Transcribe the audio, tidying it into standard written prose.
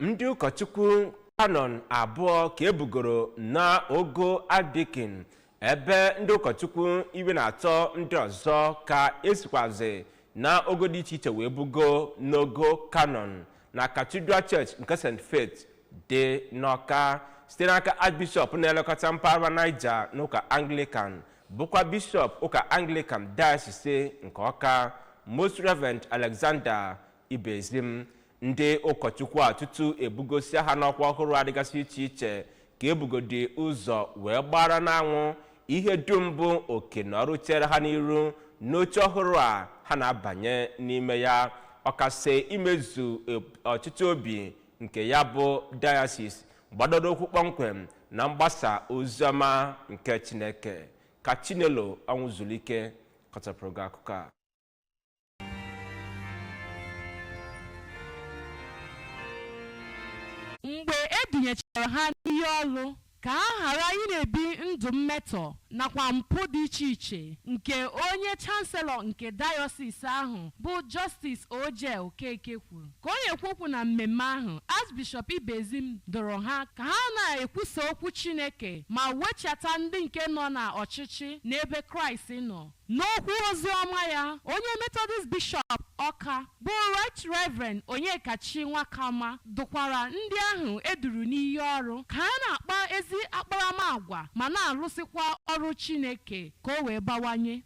ndị ụkọchukwu kanon abụọ ka ebugoro na ogo adikin ebe ndị ụkọchukwu iwe na-atọ ndị ọzọ ka esikwazi na ogo dị iche iche wee bugo n'ogo kanon na Cathedral Church nke St. Faith dị n'Ọka site n'aka Archbishop na-elekọta mpaghara Niger n'ụka Anglican bụkwa Bishop ụka Anglican Diocese nke Ọka Most Reverend Alexander Ibezim. Ndị ụkọchukwu a tutu ebugosi ha n'ọkwa ọhụrụ adịgasị iche iche ka ebugodi ụzọ wee gbara n'anwụ ihe dum bụ oke na ọrụ chere ha n'iru n'oche ọhụrụ a ha na-abanye n'ime ya ọkasị imezu ọchịchị obi nke ya bụ diocese gbadoro okwu kpọmkwem na mgbasa oziọma nke Chineke. Ka Chinelo Anwụzulike kọtapụrụ gị akụkọ a. Mgbe edunyechara ha n'ihe ọlụ ka ha ghara ị na-ebi ndụ mmetọ nakwa mpụ dị iche iche nke onye chanselọ nke dayọsis ahụ bụ Justice O.J. Okeke kwuru. Ka ọ na-ekwu okwu na mmemme ahụ, Archbishop Ibezim dọrọ ha ka ha na-ekwusa okwu Chineke ma wechata ndị nke nọ na ọchịchị n'ebe Kraịst nọ. N'okwu ozi ọma ya, onye Methodist Bishop Ọka bụ Right Reverend Onyekachi Nwakama dụkwara ndị ahụ eduru n'iyi ọrụ ka ha na-akpa ezi akparamagwa ma na-alụsịkwa ọrụ Chineke ka o wee bawanye.